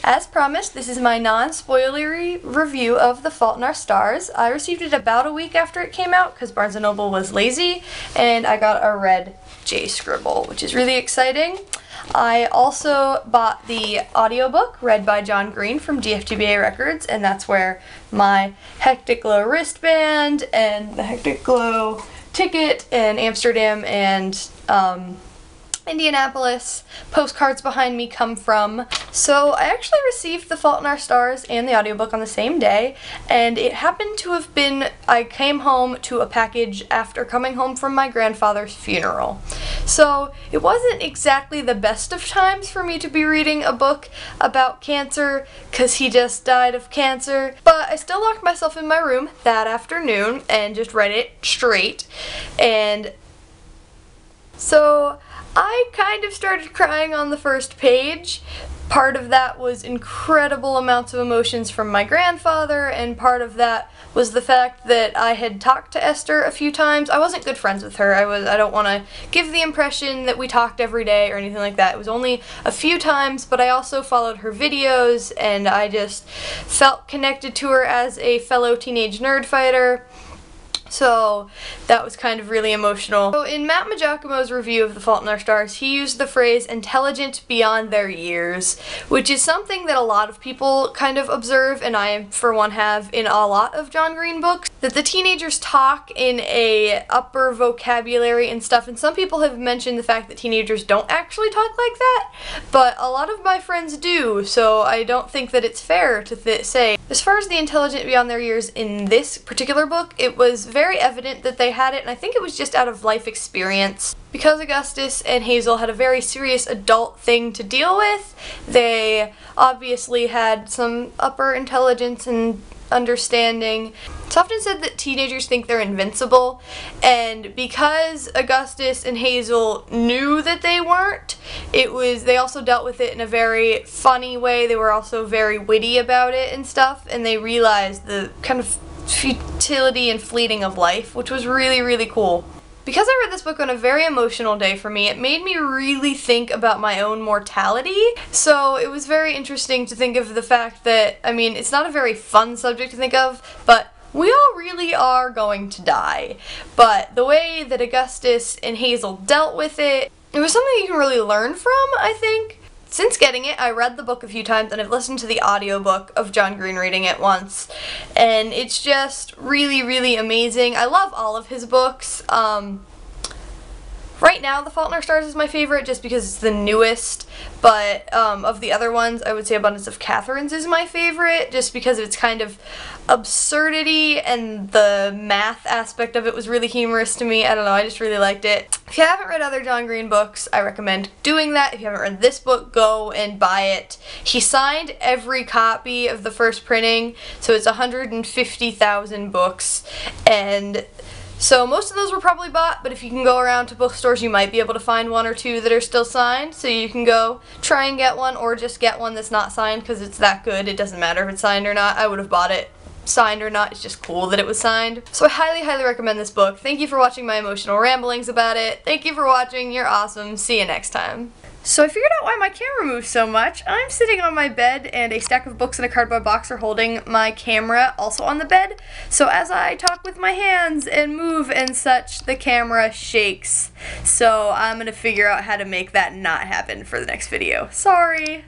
As promised, this is my non-spoilery review of The Fault in Our Stars. I received it about a week after it came out because Barnes & Noble was lazy, and I got a red J scribble, which is really exciting. I also bought the audiobook read by John Green from DFTBA Records, and that's where my Hectic Glow wristband and the Hectic Glow ticket and Amsterdam and Indianapolis postcards behind me come from. So I actually received The Fault in Our Stars and the audiobook on the same day, and it happened to have been, I came home to a package after coming home from my grandfather's funeral. So it wasn't exactly the best of times for me to be reading a book about cancer because he just died of cancer, but I still locked myself in my room that afternoon and just read it straight. And so I kind of started crying on the first page. Part of that was incredible amounts of emotions from my grandfather, and part of that was the fact that I had talked to Esther a few times. I wasn't good friends with her. I don't want to give the impression that we talked every day or anything like that. It was only a few times, but I also followed her videos, and I just felt connected to her as a fellow teenage nerd fighter. So that was kind of really emotional. So in Matt Magiacomo's review of The Fault in Our Stars, he used the phrase intelligent beyond their years, which is something that a lot of people kind of observe, and I for one have in a lot of John Green books, that the teenagers talk in a upper vocabulary and stuff, and some people have mentioned the fact that teenagers don't actually talk like that, but a lot of my friends do, so I don't think that it's fair to say. As far as the intelligent beyond their years in this particular book, it was very evident that they had it, and I think it was just out of life experience. Because Augustus and Hazel had a very serious adult thing to deal with, they obviously had some upper intelligence and understanding. It's often said that teenagers think they're invincible, and because Augustus and Hazel knew that they weren't, they also dealt with it in a very funny way. They were also very witty about it and stuff, and they realized the kind of futility and fleeting of life, which was really, really cool. Because I read this book on a very emotional day for me, it made me really think about my own mortality. So it was very interesting to think of the fact that, I mean, it's not a very fun subject to think of, but we all really are going to die. But the way that Augustus and Hazel dealt with it, it was something you can really learn from, I think. Since getting it, I read the book a few times, and I've listened to the audiobook of John Green reading it once, and it's just really, really amazing. I love all of his books. Right now, The Fault in Our Stars is my favorite just because it's the newest, but of the other ones, I would say Abundance of Catherine's is my favorite just because of its kind of absurdity, and the math aspect of it was really humorous to me. I don't know, I just really liked it. If you haven't read other John Green books, I recommend doing that. If you haven't read this book, go and buy it. He signed every copy of the first printing, so it's 150,000 books, and so most of those were probably bought, but if you can go around to bookstores, you might be able to find one or two that are still signed, so you can go try and get one, or just get one that's not signed because it's that good. It doesn't matter if it's signed or not. I would have bought it signed or not. It's just cool that it was signed. So I highly, highly recommend this book. Thank you for watching my emotional ramblings about it. Thank you for watching. You're awesome. See you next time. So I figured out why my camera moves so much. I'm sitting on my bed, and a stack of books in a cardboard box are holding my camera also on the bed. So as I talk with my hands and move and such, the camera shakes. So I'm gonna figure out how to make that not happen for the next video. Sorry.